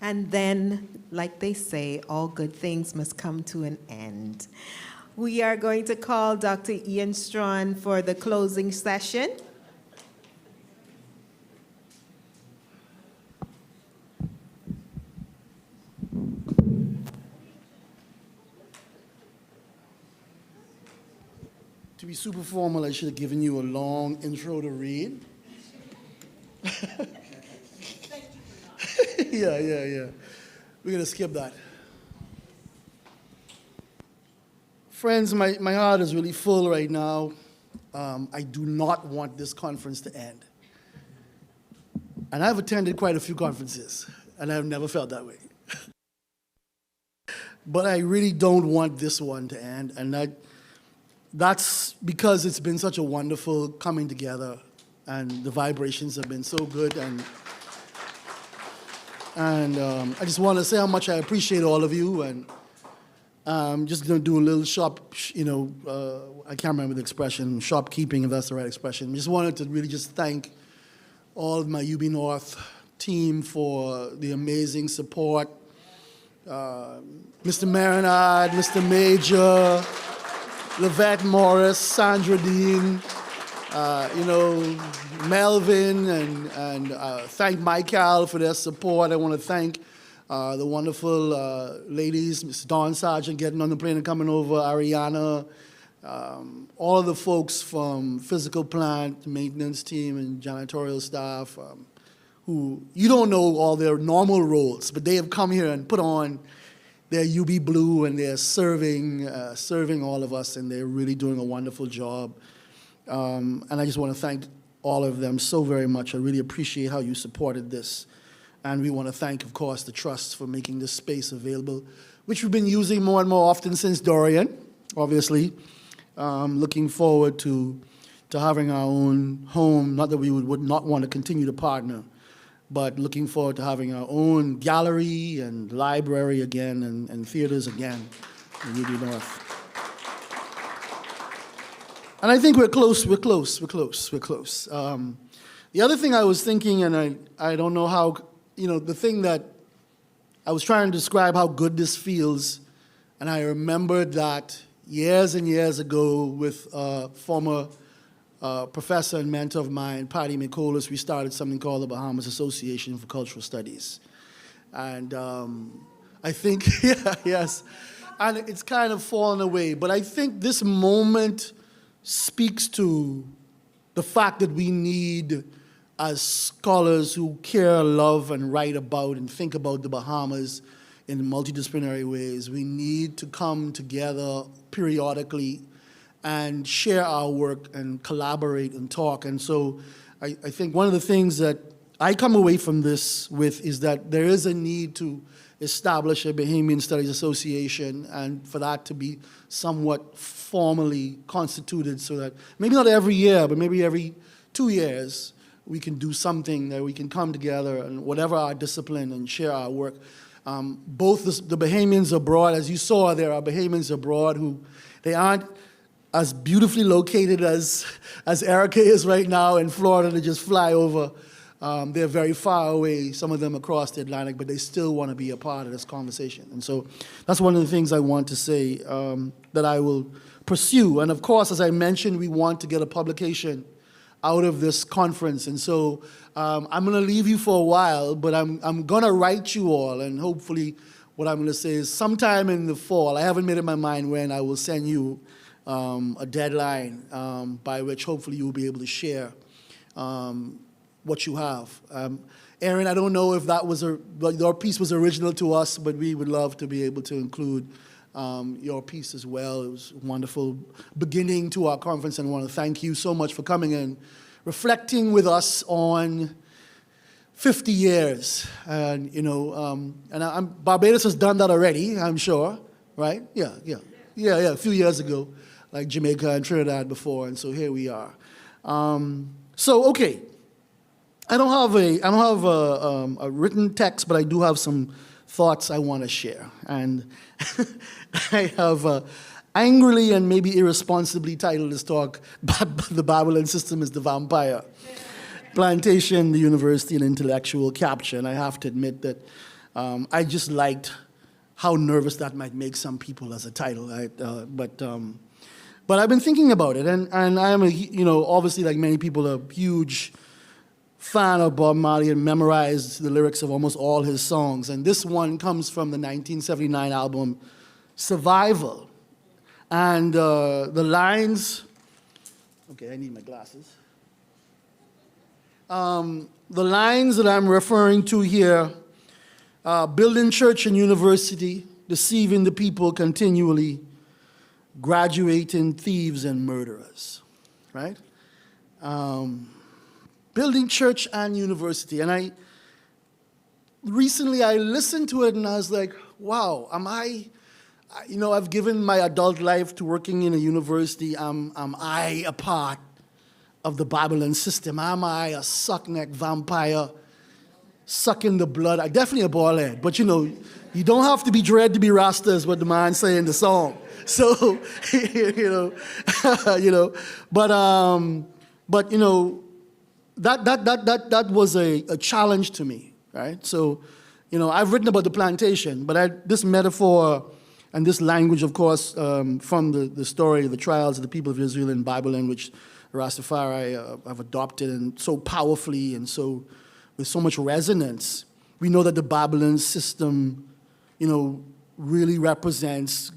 And then, like they say, all good things must come to an end. We are going to call Dr. Ian Strawn for the closing session. To be super formal, I should have given you a long intro to read. Yeah. We're going to skip that. Friends, my heart is really full right now. I do not want this conference to end. And I've attended quite a few conferences, and I've never felt that way. But I really don't want this one to end, and that's because it's been such a wonderful coming together, and the vibrations have been so good, and I just want to say how much I appreciate all of you, and I'm just going to do a little I can't remember the expression, shopkeeping, if that's the right expression. Just wanted to really just thank all of my UB North team for the amazing support. Mr. Marinade, Mr. Major, Levette Morris, Sandra Dean, Melvin, and thank Michael for their support. I want to thank the wonderful ladies, Ms. Dawn Sargent getting on the plane and coming over, Ariana, all of the folks from physical plant, maintenance team, and janitorial staff, who you don't know all their normal roles, but they have come here and put on their UB Blue, and they're serving all of us, and they're really doing a wonderful job. And I just want to thank all of them so very much. I really appreciate how you supported this. And we want to thank, of course, the Trust for making this space available, which we've been using more and more often since Dorian, obviously. Looking forward to having our own home, not that we would not want to continue to partner, but looking forward to having our own gallery and library again and theaters again in UB North. And I think we're close. The other thing I was thinking, and I don't know how, the thing that I was trying to describe how good this feels, and I remembered that years and years ago with a former professor and mentor of mine, Patty McColas, we started something called the Bahamas Association for Cultural Studies. And I think, yes, and it's kind of fallen away, but I think this moment speaks to the fact that we need, as scholars who care, love, and write about and think about the Bahamas in multidisciplinary ways, we need to come together periodically and share our work and collaborate and talk. And so I think one of the things that I come away from this with is that there is a need to establish a Bahamian Studies Association, and for that to be somewhat formally constituted so that maybe not every year, but maybe every 2 years, we can do something that we can come together and whatever our discipline and share our work. Both the Bahamians abroad, as you saw, there are Bahamians abroad who, they aren't as beautifully located as Erica is right now in Florida to just fly over. They're very far away, some of them across the Atlantic, but they still want to be a part of this conversation. And so that's one of the things I want to say that I will pursue. And of course, as I mentioned, we want to get a publication out of this conference. And so I'm going to leave you for a while, but I'm going to write you all, and hopefully what I'm going to say is sometime in the fall, I haven't made up my mind when, I will send you a deadline by which hopefully you will be able to share what you have. Aaron, I don't know if that was your piece was original to us, but we would love to be able to include your piece as well. It was a wonderful beginning to our conference, and I want to thank you so much for coming and reflecting with us on 50 years. And, Barbados has done that already, I'm sure, right? Yeah, a few years ago, like Jamaica and Trinidad before, and so here we are. Okay. I don't have a written text, but I do have some thoughts I want to share. And I have angrily and maybe irresponsibly titled this talk, "The Babylon System is the Vampire. Plantation, the University, and Intellectual Capture." And I have to admit that I just liked how nervous that might make some people as a title. But I've been thinking about it, and I am obviously like many people, a huge fan of Bob Marley and memorized the lyrics of almost all his songs. And this one comes from the 1979 album Survival. And the lines, okay, I need my glasses. The lines that I'm referring to here, building church and university, deceiving the people continually, graduating thieves and murderers, right? Building church and university. And recently I listened to it and I was like, wow, I've given my adult life to working in a university. Am I a part of the Babylon system? Am I a suck-neck vampire sucking the blood? I'm definitely a bald head, but you don't have to be dread to be Rasta is what the man say in the song. So, that was a challenge to me, right? So, I've written about the plantation, but this metaphor and this language, of course, from the story, the trials of the people of Israel in Babylon, which Rastafari have adopted and so powerfully and so with so much resonance. We know that the Babylon system, really represents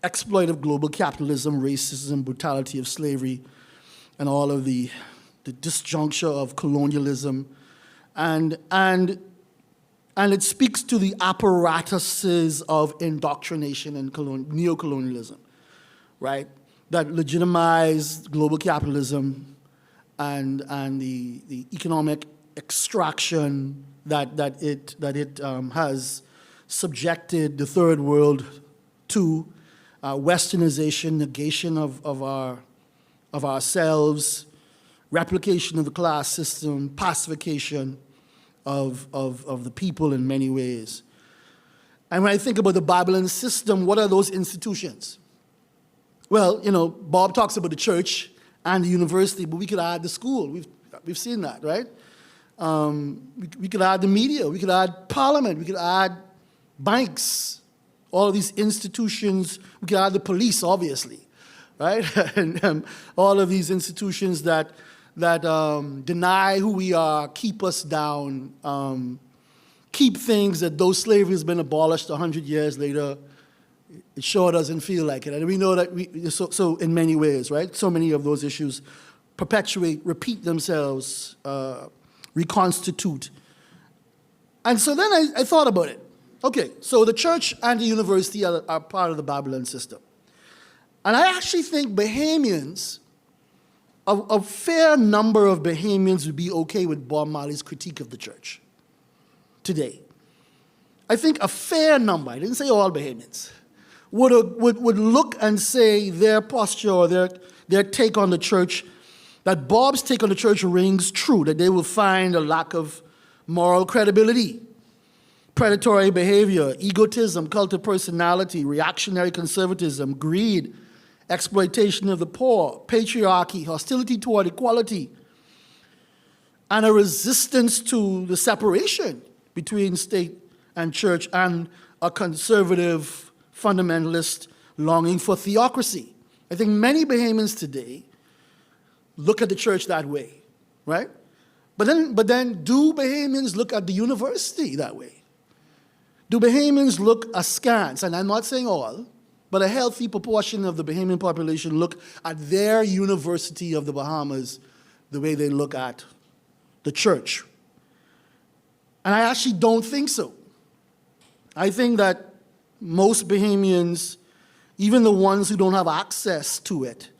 exploit of global capitalism, racism, brutality of slavery, and all of the disjuncture of colonialism. And it speaks to the apparatuses of indoctrination and neocolonialism, right? That legitimize global capitalism and the economic extraction that it has subjected the third world to, westernization, negation of ourselves, replication of the class system, pacification of the people in many ways. And when I think about the Babylon system, what are those institutions? Well, Bob talks about the church and the university, but we could add the school. We've seen that, right? We could add the media. We could add parliament. We could add banks. All of these institutions. We could add the police, obviously, right? and all of these institutions that deny who we are, keep us down, keep things that though slavery has been abolished 100 years later, it sure doesn't feel like it. And we know that so in many ways, right? So many of those issues perpetuate, repeat themselves, reconstitute. And so then I thought about it. Okay, so the church and the university are part of the Babylon system. And I actually think Bahamians, a fair number of Bahamians would be okay with Bob Marley's critique of the church today. I think a fair number, I didn't say all Bahamians, would look and say their posture or their take on the church, that Bob's take on the church rings true, that they will find a lack of moral credibility, predatory behavior, egotism, cult of personality, reactionary conservatism, greed, exploitation of the poor, patriarchy, hostility toward equality, and a resistance to the separation between state and church, and a conservative fundamentalist longing for theocracy. I think many Bahamians today look at the church that way, right? But then do Bahamians look at the university that way? Do Bahamians look askance, and I'm not saying all, but a healthy proportion of the Bahamian population look at their University of the Bahamas the way they look at the church? And I actually don't think so. I think that most Bahamians, even the ones who don't have access to it,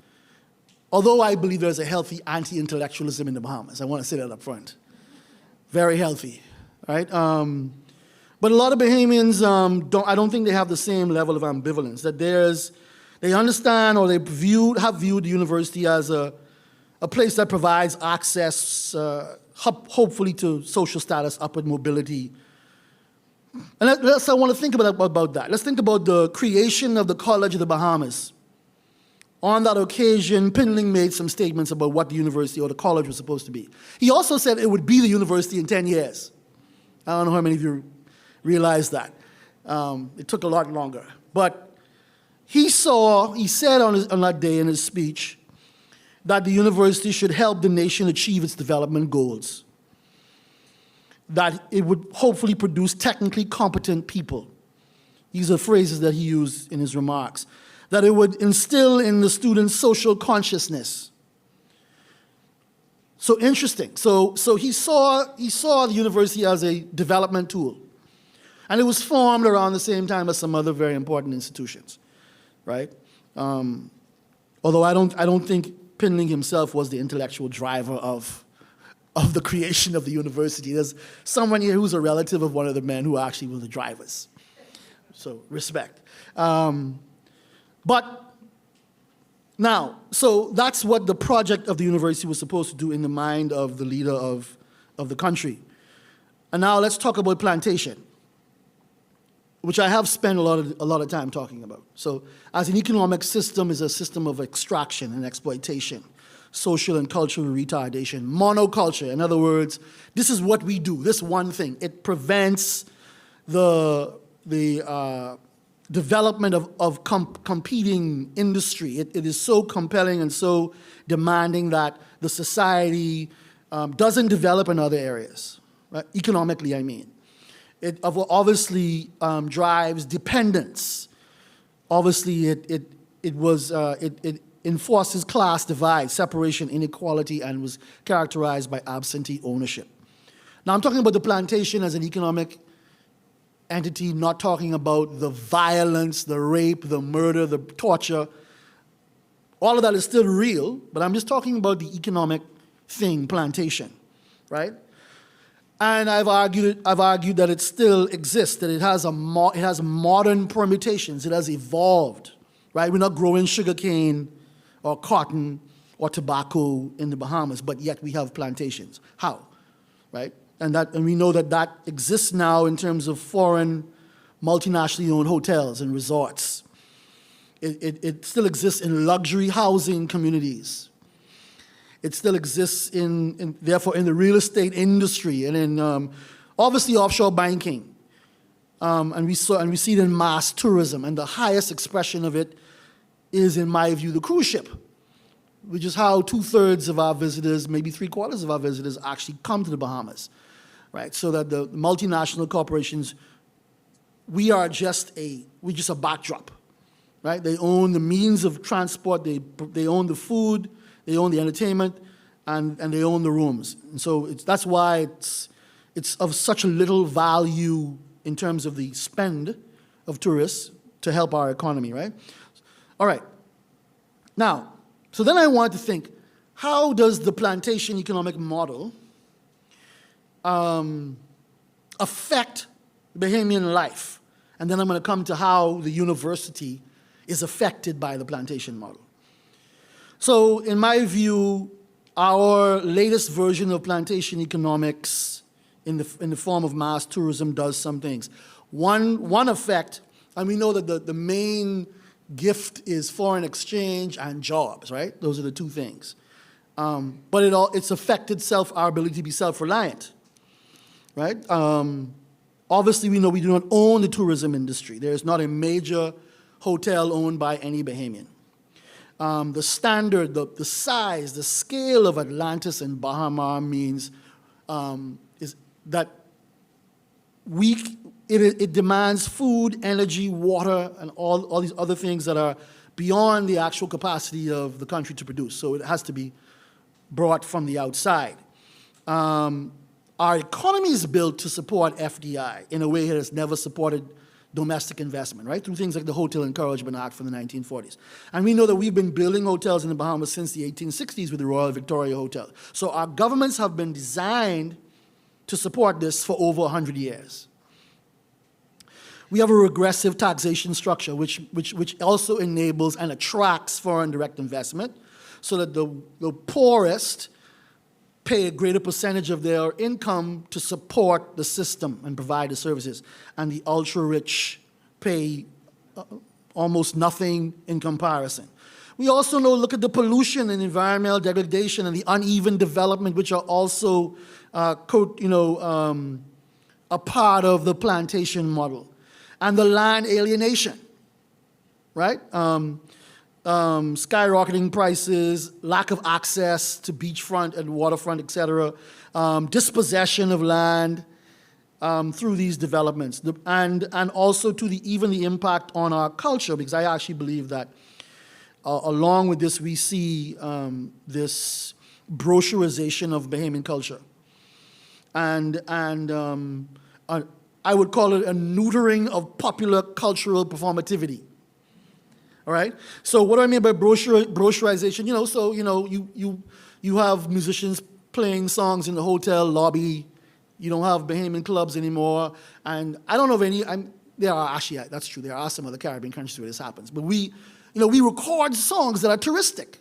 although I believe there's a healthy anti-intellectualism in the Bahamas, I want to say that up front. Very healthy, right? But a lot of Bahamians, I don't think they have the same level of ambivalence, that they understand or they have viewed the university as a place that provides access, hopefully to social status, upward mobility. And I want to think about that. Let's think about the creation of the College of the Bahamas. On that occasion, Pinling made some statements about what the university or the college was supposed to be. He also said it would be the university in 10 years. I don't know how many of you realize that. It took a lot longer. But he said on that day in his speech that the university should help the nation achieve its development goals, that it would hopefully produce technically competent people. These are phrases that he used in his remarks. That it would instill in the students social consciousness. So interesting. So he saw the university as a development tool. And it was formed around the same time as some other very important institutions, right? Although I don't think Pinling himself was the intellectual driver of the creation of the university. There's someone here who's a relative of one of the men who actually were the drivers. So respect. But now, so that's what the project of the university was supposed to do in the mind of the leader of the country. And now let's talk about Plantation, which I have spent a lot of time talking about. So as an economic system is a system of extraction and exploitation, social and cultural retardation, monoculture. In other words, this is what we do, this one thing. It prevents the development of competing industry. It is so compelling and so demanding that the society doesn't develop in other areas, right? Economically, I mean. It obviously drives dependence. Obviously, it enforces class divide, separation, inequality, and was characterized by absentee ownership. Now, I'm talking about the plantation as an economic entity, not talking about the violence, the rape, the murder, the torture. All of that is still real, but I'm just talking about the economic thing, plantation, right? And I've argued that it still exists, that it has modern permutations, it has evolved, right? We're not growing sugarcane or cotton or tobacco in the Bahamas, but yet we have plantations. How, right? And we know that exists now in terms of foreign, multinationally owned hotels and resorts. It still exists in luxury housing communities. It still exists therefore in the real estate industry and in obviously offshore banking. And we see it in mass tourism, and the highest expression of it is, in my view, the cruise ship, which is how 2/3 of our visitors, maybe 3/4 of our visitors, actually come to the Bahamas, right? So that the multinational corporations, we're just a backdrop, right? They own the means of transport, they own the food, they own the entertainment, and they own the rooms. And so that's why it's of such a little value in terms of the spend of tourists to help our economy, right? All right. Now, so then I want to think, how does the plantation economic model affect Bahamian life? And then I'm going to come to how the university is affected by the plantation model. So in my view, our latest version of plantation economics in the form of mass tourism does some things. One effect, and we know that the main gift is foreign exchange and jobs, right? Those are the two things. But it's affected our ability to be self-reliant, right? Obviously, we know we do not own the tourism industry. There is not a major hotel owned by any Bahamian. The standard, the size, the scale of Atlantis and Bahama means is that it demands food, energy, water, and all these other things that are beyond the actual capacity of the country to produce. So it has to be brought from the outside. Our economy is built to support FDI in a way it has never supported domestic investment, right? Through things like the Hotel Encouragement Act from the 1940s. And we know that we've been building hotels in the Bahamas since the 1860s with the Royal Victoria Hotel. So our governments have been designed to support this for over 100 years. We have a regressive taxation structure which also enables and attracts foreign direct investment so that the poorest pay a greater percentage of their income to support the system and provide the services, and the ultra-rich pay almost nothing in comparison. We also know, look at the pollution and environmental degradation and the uneven development, which are also a part of the plantation model, and the land alienation, right? Skyrocketing prices, lack of access to beachfront and waterfront, et cetera, dispossession of land through these developments, and also to even the impact on our culture, because I actually believe that along with this, we see this brochurization of Bahamian culture. And I would call it a neutering of popular cultural performativity. All right? So what do I mean by brochurization? You have musicians playing songs in the hotel lobby. You don't have Bahamian clubs anymore. And I don't know of any, that's true, there are some other Caribbean countries where this happens. But we record songs that are touristic,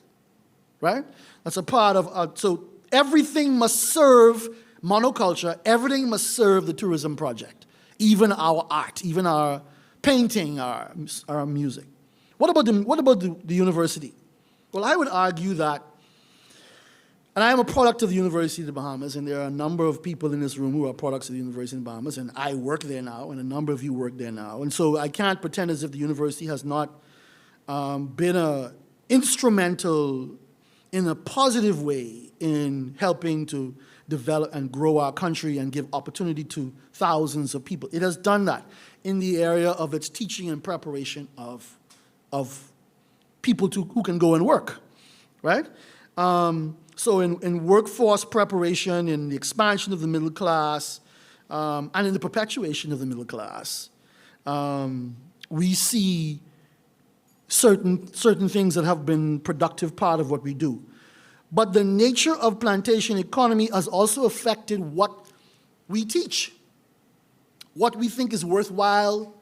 right? That's a part of, so everything must serve monoculture, everything must serve the tourism project, even our art, even our painting, our music. What about the university? Well, I would argue that, and I am a product of the University of the Bahamas, and there are a number of people in this room who are products of the University of the Bahamas, and I work there now, and a number of you work there now. And so I can't pretend as if the university has not been instrumental in a positive way in helping to develop and grow our country and give opportunity to thousands of people. It has done that in the area of its teaching and preparation of people who can go and work, right? So in workforce preparation, in the expansion of the middle class, and in the perpetuation of the middle class, we see certain things that have been productive part of what we do. But the nature of plantation economy has also affected what we teach, what we think is worthwhile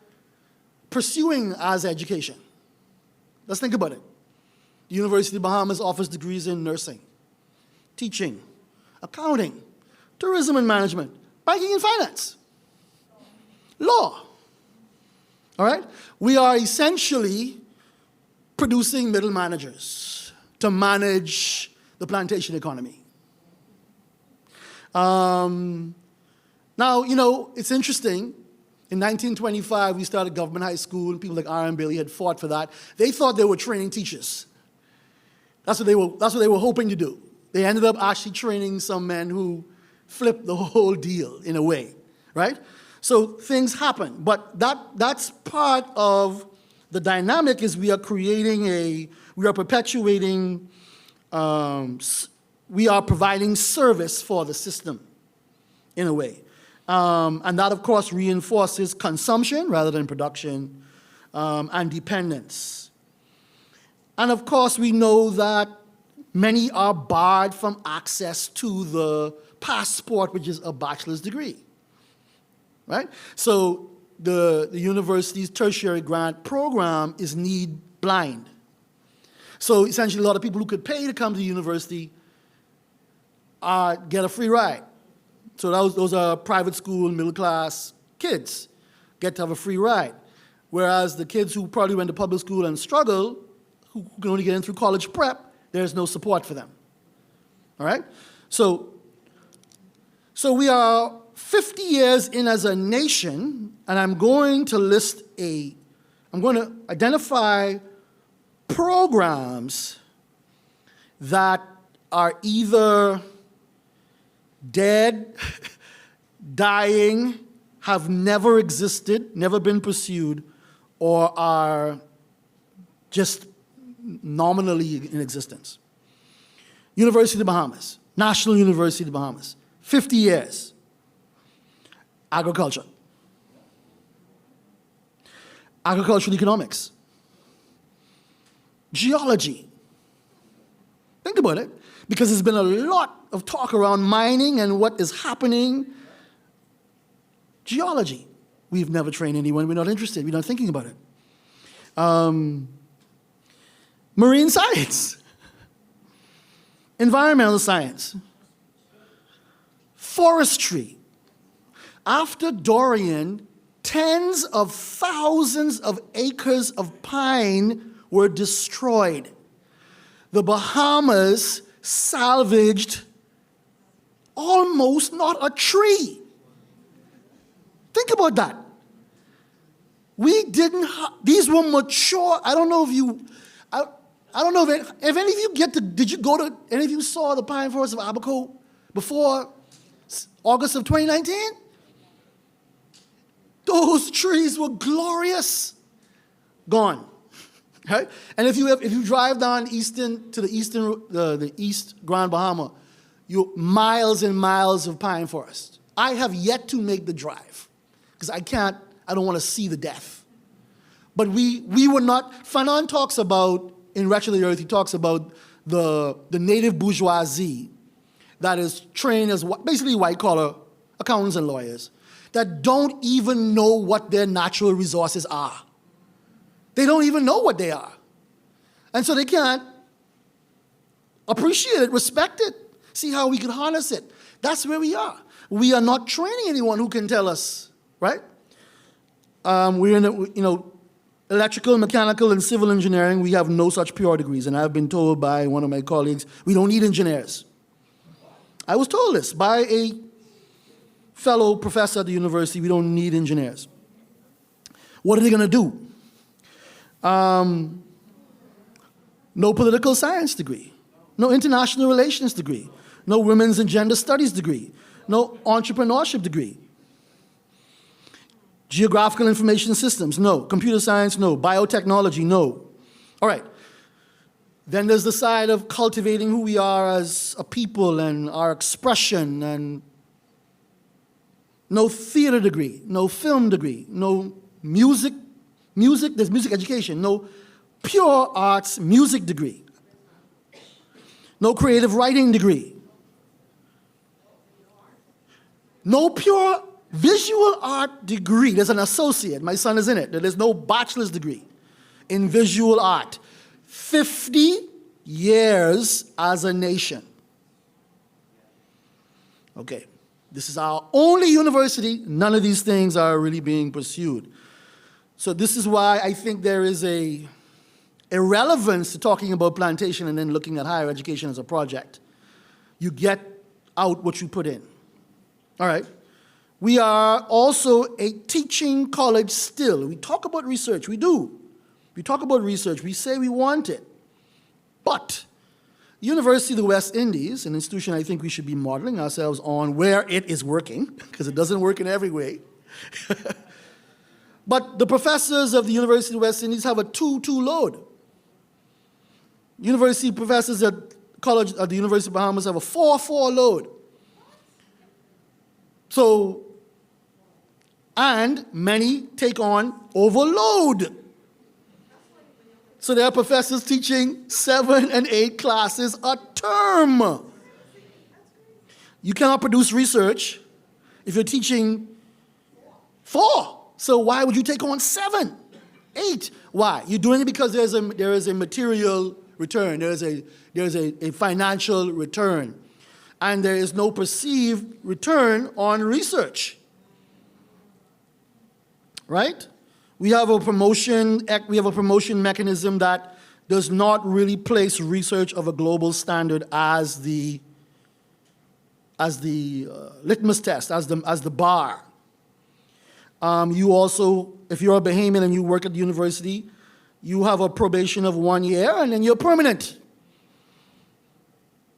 pursuing as education. Let's think about it. The University of the Bahamas offers degrees in nursing, teaching, accounting, tourism and management, banking and finance, law. All right? We are essentially producing middle managers to manage the plantation economy. Now, it's interesting. In 1925, we started government high school, and people like R. M. Bailey had fought for that. They thought they were training teachers. That's what they were hoping to do. They ended up actually training some men who flipped the whole deal in a way, right? So things happen, but that's part of the dynamic. Is we are perpetuating, we are providing service for the system in a way. And that, of course, reinforces consumption rather than production, and dependence. And, of course, we know that many are barred from access to the passport, which is a bachelor's degree, right? So the university's tertiary grant program is need blind. So essentially, a lot of people who could pay to come to the university get a free ride. So those are private school, middle class kids get to have a free ride. Whereas the kids who probably went to public school and struggle, who can only get in through college prep, there's no support for them. All right? So we are 50 years in as a nation, and I'm going to identify programs that are either dead, dying, have never existed, never been pursued, or are just nominally in existence. University of the Bahamas, National University of the Bahamas, 50 years. Agriculture. Agricultural economics. Geology. Think about it, because there's been a lot of talk around mining and what is happening. Geology. We've never trained anyone. We're not interested. We're not thinking about it. Marine science. Environmental science. Forestry. After Dorian, tens of thousands of acres of pine were destroyed. The Bahamas salvaged almost not a tree. Think about that. We didn't, these were mature. I don't know if you, I don't know if any of you did you go to, any of you saw the pine forest of Abaco before August of 2019? Those trees were glorious. Gone. Right? And if you drive down the East Grand Bahama, you miles and miles of pine forest. I have yet to make the drive because I don't want to see the death. But we were not, Fanon talks about, in Wretched of the Earth, he talks about the native bourgeoisie that is trained as basically white-collar accountants and lawyers that don't even know what their natural resources are. They don't even know what they are. And so they can't appreciate it, respect it, see how we can harness it. That's where we are. We are not training anyone who can tell us, right? We're in electrical, mechanical, and civil engineering. We have no such pure degrees. And I've been told by one of my colleagues, we don't need engineers. I was told this by a fellow professor at the university, we don't need engineers. What are they going to do? No political science degree, no international relations degree, no women's and gender studies degree, no entrepreneurship degree. Geographical information systems, no. Computer science, no. Biotechnology, no. All right. Then there's the side of cultivating who we are as a people and our expression, and no theater degree, no film degree, no music, there's music education, no pure arts music degree, no creative writing degree, no pure visual art degree. There's an associate, my son is in it. There's no bachelor's degree in visual art. 50 years as a nation. Okay, this is our only university. None of these things are really being pursued. So this is why I think there is a relevance to talking about plantation and then looking at higher education as a project. You get out what you put in. All right. We are also a teaching college still. We talk about research. We do. We talk about research. We say we want it. But University of the West Indies, an institution I think we should be modeling ourselves on where it is working, because it doesn't work in every way. But the professors of the University of the West Indies have a 2-2 load. University professors at the University of Bahamas have a 4-4 load. So, and many take on overload. So there are professors teaching 7 and 8 classes a term. You cannot produce research if you're teaching 4. So why would you take on 7, 8? Why? You're doing it because there is a material return. There is a financial return. And there is no perceived return on research. Right? We have a promotion mechanism that does not really place research of a global standard as the litmus test, as the bar. You also, if you're a Bahamian and you work at the university, you have a probation of 1 year and then you're permanent.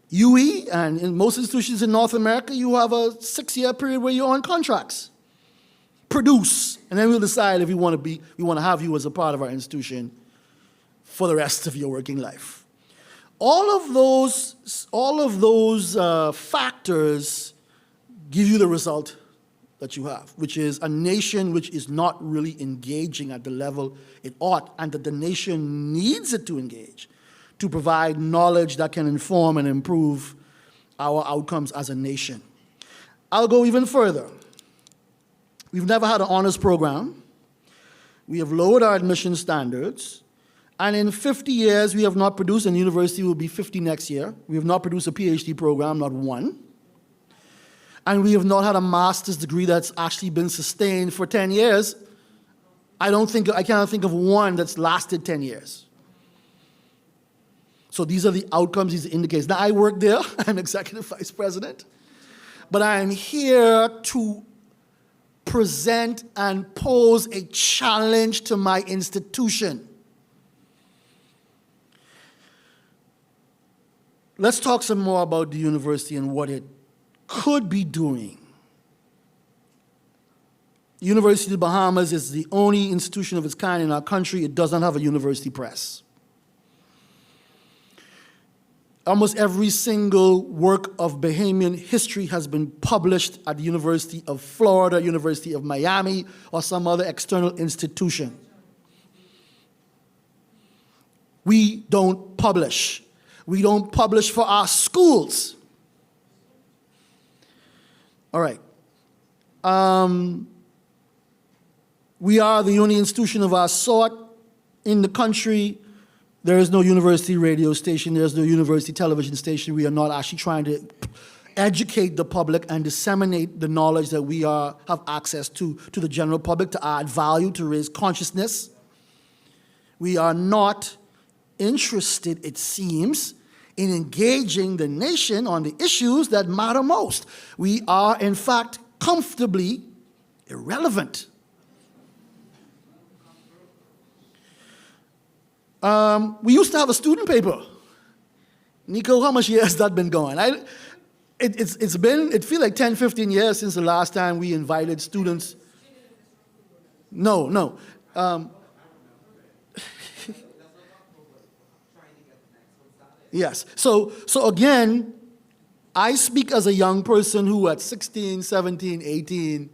UE and in most institutions in North America, you have a 6-year period where you're on contracts. Produce, and then we'll decide if we want to have you as a part of our institution for the rest of your working life. All of those factors give you the result that you have, which is a nation which is not really engaging at the level it ought, and that the nation needs it to engage, to provide knowledge that can inform and improve our outcomes as a nation. I'll go even further. We've never had an honors program. We have lowered our admission standards. And in 50 years, we have not produced, and the university will be 50 next year, we have not produced a PhD program, not one. And we have not had a master's degree that's actually been sustained for 10 years. I cannot think of one that's lasted 10 years. So these are the outcomes, these are the indicators. Now, I work there. I'm executive vice president. But I am here to present and pose a challenge to my institution. Let's talk some more about the university and what it could be doing. The University of the Bahamas is the only institution of its kind in our country. It does not have a university press. Almost every single work of Bahamian history has been published at the University of Florida, University of Miami, or some other external institution. We don't publish. We don't publish for our schools. All right. We are the only institution of our sort in the country. There is no university radio station. There is no university television station. We are not actually trying to educate the public and disseminate the knowledge that we have access to the general public, to add value, to raise consciousness. We are not interested, it seems, in engaging the nation on the issues that matter most. We are, in fact, comfortably irrelevant. We used to have a student paper. Nico, how much years has that been going? It feels like 10, 15 years since the last time we invited students. No. Yes. So again, I speak as a young person who at 16, 17, 18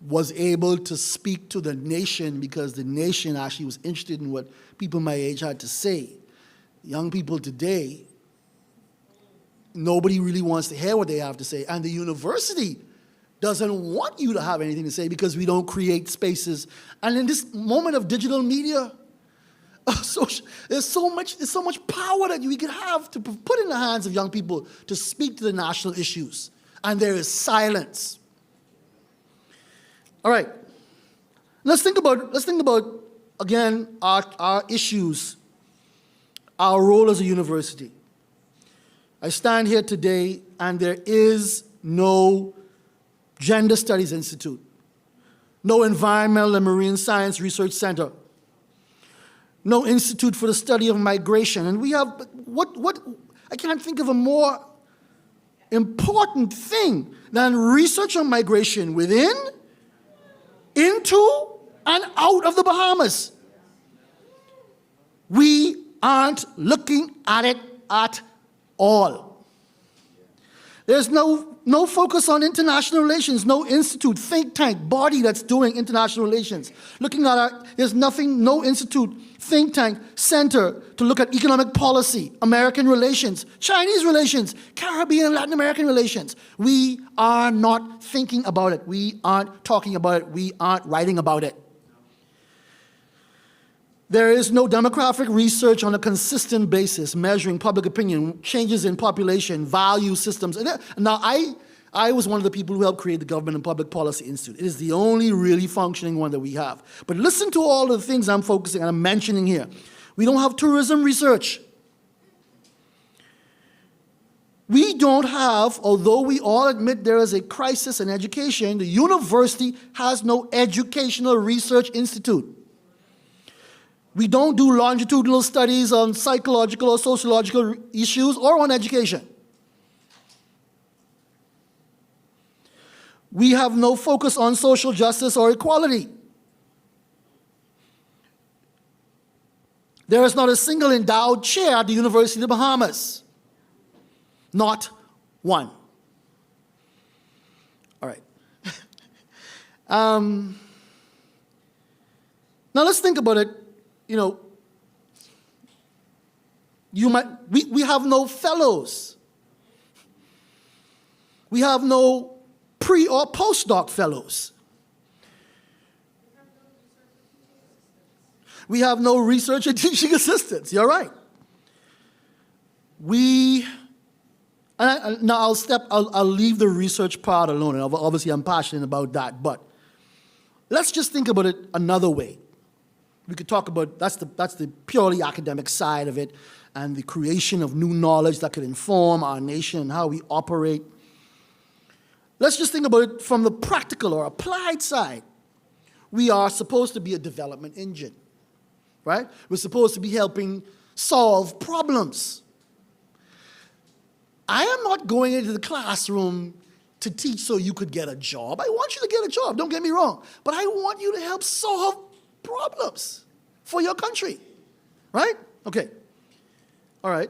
was able to speak to the nation because the nation actually was interested in what people my age had to say. Young people today, nobody really wants to hear what they have to say, and the university doesn't want you to have anything to say because we don't create spaces. And in this moment of digital media, there's so much power that we could have to put in the hands of young people to speak to the national issues, and there is silence. All right, let's think about again our issues, our role as a university. I stand here today, and there is no Gender Studies Institute, no Environmental and Marine Science Research Center, no Institute for the Study of Migration, and we have I can't think of a more important thing than research on migration within, into, and out of the Bahamas. We aren't looking at it at all. There's no focus on international relations, no institute, think tank, body that's doing international relations. Looking at there's nothing, no institute, think tank, center to look at economic policy, American relations, Chinese relations, Caribbean and Latin American relations. We are not thinking about it. We aren't talking about it. We aren't writing about it. There is no demographic research on a consistent basis measuring public opinion, changes in population, value systems. Now, I was one of the people who helped create the Government and Public Policy Institute. It is the only really functioning one that we have. But listen to all the things I'm focusing and I'm mentioning here. We don't have tourism research. We don't have, although we all admit there is a crisis in education, the university has no educational research institute. We don't do longitudinal studies on psychological or sociological issues or on education. We have no focus on social justice or equality. There is not a single endowed chair at the University of the Bahamas. Not one. All right. Now let's think about it. You know, we have no fellows. We have no pre or postdoc fellows. We have no research and teaching assistants. You're right. Now I'll leave the research part alone, and obviously I'm passionate about that, but let's just think about it another way. We could talk about, that's the purely academic side of it, and the creation of new knowledge that could inform our nation and how we operate. let's just think about it from the practical or applied side. We are supposed to be a development engine, right? We're supposed to be helping solve problems. I am not going into the classroom to teach so you could get a job. I want you to get a job, don't get me wrong. But I want you to help solve problems for your country, right? Okay, all right.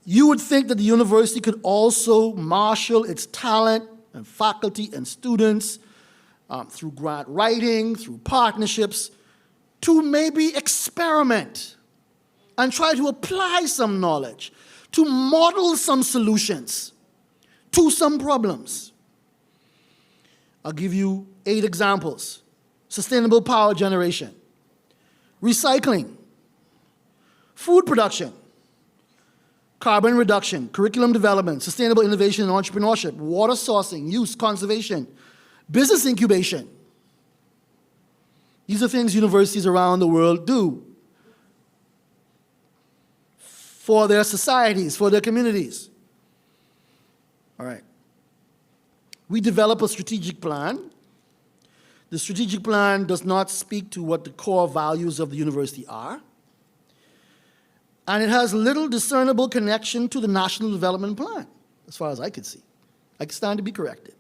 You would think that the university could also marshal its talent and faculty and students through grant writing, through partnerships, to maybe experiment and try to apply some knowledge, to model some solutions to some problems. I'll give you 8 examples. Sustainable power generation, recycling, food production, carbon reduction, curriculum development, sustainable innovation and entrepreneurship, water sourcing, use, conservation, business incubation. These are things universities around the world do for their societies, for their communities. All right. We develop a strategic plan. The strategic plan does not speak to what the core values of the university are. And it has little discernible connection to the National Development Plan, as far as I can see. I can stand to be corrected.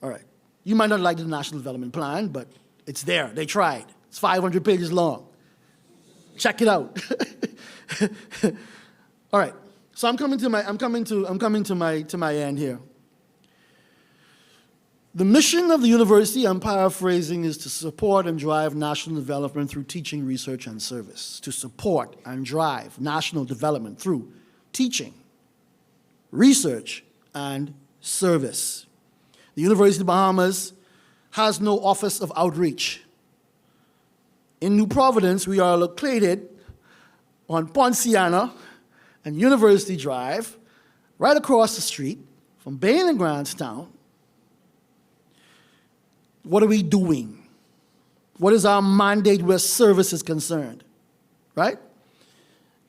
All right. You might not like the National Development Plan, but it's there. They tried. It's 500 pages long. Check it out. All right. So I'm coming to my end here. The mission of the university, I'm paraphrasing, is to support and drive national development through teaching, research, and service. To support and drive national development through teaching, research, and service. The University of the Bahamas has no office of outreach. In New Providence, we are located on Ponciana and University Drive, right across the street from Bain and Grantstown. What are we doing? What is our mandate where service is concerned, right?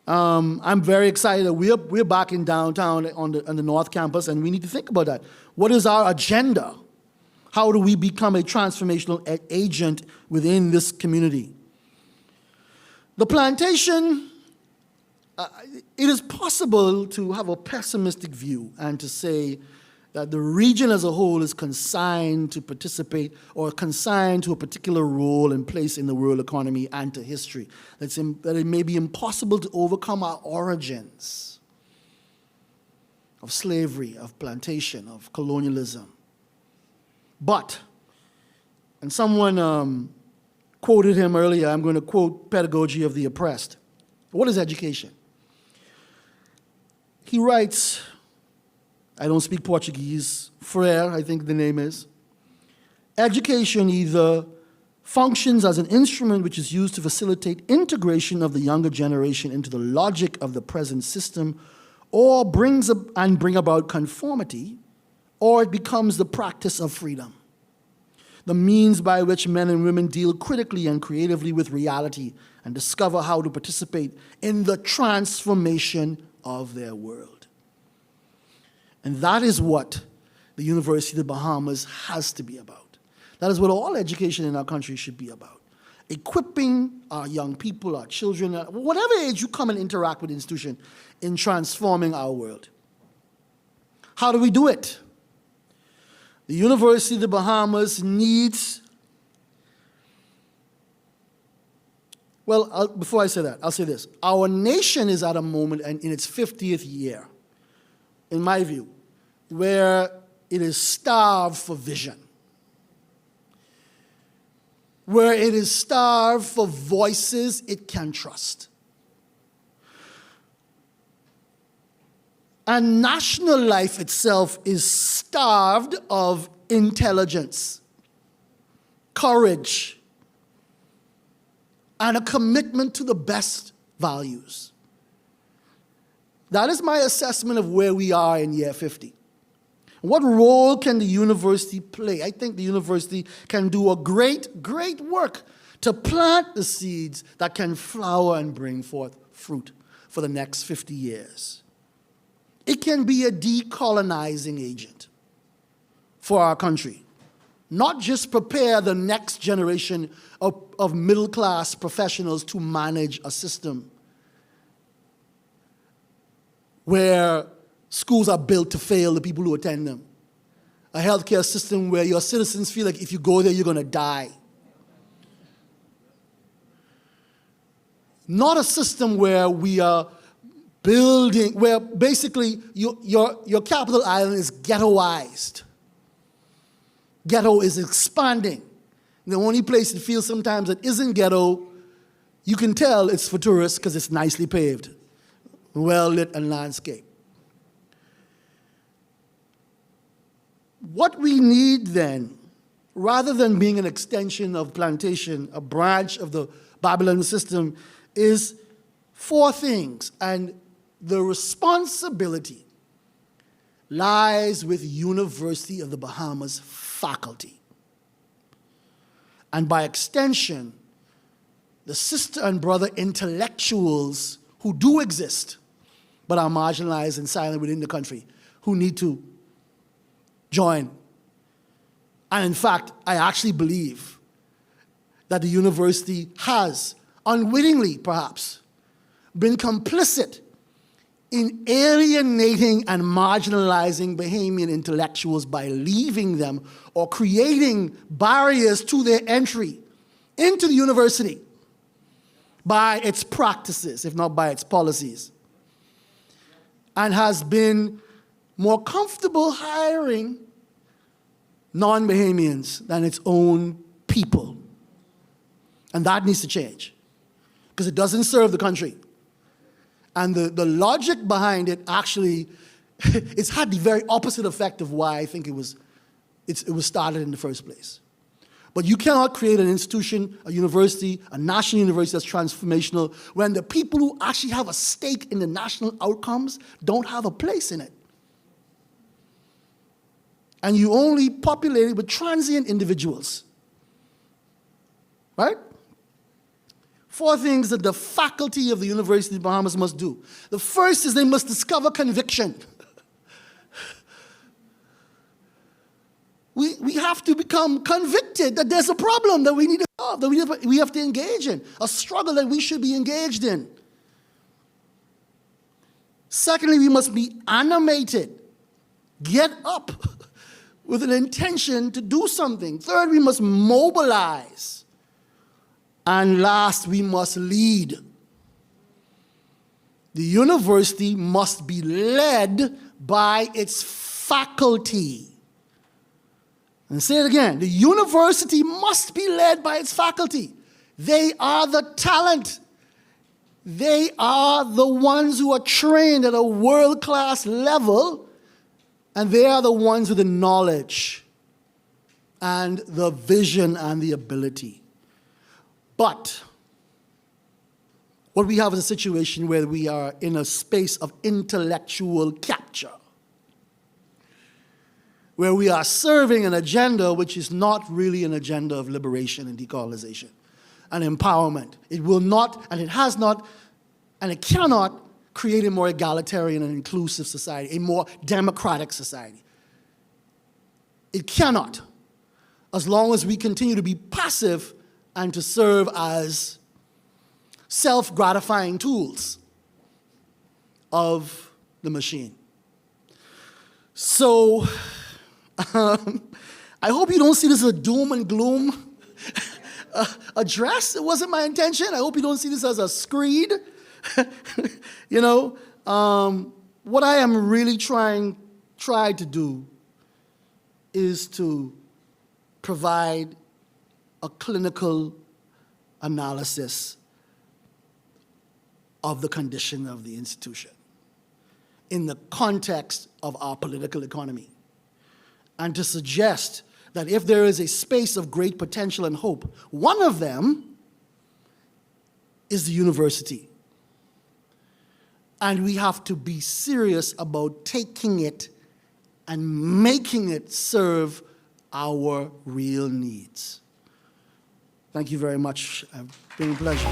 I'm very excited that we're back in downtown on the North Campus, and we need to think about that. What is our agenda? How do we become a transformational agent within this community? The Plantation, it is possible to have a pessimistic view and to say that the region as a whole is consigned to participate or consigned to a particular role and place in the world economy and to history. That it may be impossible to overcome our origins of slavery, of plantation, of colonialism. But, and someone quoted him earlier, I'm going to quote Pedagogy of the Oppressed. What is education? He writes, I don't speak Portuguese, Freire, I think the name is. Education either functions as an instrument which is used to facilitate integration of the younger generation into the logic of the present system, or bring about conformity, or it becomes the practice of freedom, the means by which men and women deal critically and creatively with reality and discover how to participate in the transformation of their world. And that is what the University of the Bahamas has to be about. That is what all education in our country should be about. Equipping our young people, our children, whatever age you come and interact with the institution, in transforming our world. How do we do it? The University of the Bahamas needs, well, before I say that, I'll say this. Our nation is at a moment in its 50th year, in my view, where it is starved for vision, where it is starved for voices it can trust. And national life itself is starved of intelligence, courage, and a commitment to the best values. That is my assessment of where we are in year 50. What role can the university play? I think the university can do a great, great work to plant the seeds that can flower and bring forth fruit for the next 50 years. It can be a decolonizing agent for our country. Not just prepare the next generation of middle-class professionals to manage a system where schools are built to fail the people who attend them. A healthcare system where your citizens feel like if you go there, you're going to die. Not a system where we are building, where basically your capital island is ghettoized. Ghetto is expanding. The only place it feels sometimes that isn't ghetto, you can tell it's for tourists because it's nicely paved, well-lit and landscaped. What we need then, rather than being an extension of Plantation, a branch of the Babylon system, is four things. And the responsibility lies with University of the Bahamas faculty. And by extension, the sister and brother intellectuals who do exist, but are marginalized and silent within the country, who need to join. And in fact, I actually believe that the university has, unwittingly perhaps, been complicit in alienating and marginalizing Bahamian intellectuals by leaving them or creating barriers to their entry into the university by its practices, if not by its policies, and has been more comfortable hiring non-Bahamians than its own people. And that needs to change, because it doesn't serve the country. And the logic behind it actually, it's had the very opposite effect of why I think it was started in the first place. But you cannot create an institution, a university, a national university that's transformational when the people who actually have a stake in the national outcomes don't have a place in it. And you only populate it with transient individuals. Right? Four things that the faculty of the University of the Bahamas must do. The first is they must discover conviction. We have to become convicted that there's a problem that we need to solve, that we have to engage in, a struggle that we should be engaged in. Secondly, we must be animated, get up with an intention to do something. Third, we must mobilize. And last, we must lead. The university must be led by its faculty. And say it again, the university must be led by its faculty. They are the talent. They are the ones who are trained at a world-class level, and they are the ones with the knowledge and the vision and the ability. But what we have is a situation where we are in a space of intellectual capture, where we are serving an agenda which is not really an agenda of liberation and decolonization and empowerment. It will not, and it has not, and it cannot create a more egalitarian and inclusive society, a more democratic society. It cannot, as long as we continue to be passive and to serve as self-gratifying tools of the machine. So, I hope you don't see this as a doom and gloom address. It wasn't my intention. I hope you don't see this as a screed. You know, what I am really trying to do is to provide a clinical analysis of the condition of the institution in the context of our political economy, and to suggest that if there is a space of great potential and hope, one of them is the university. And we have to be serious about taking it and making it serve our real needs. Thank you very much. It's been a pleasure.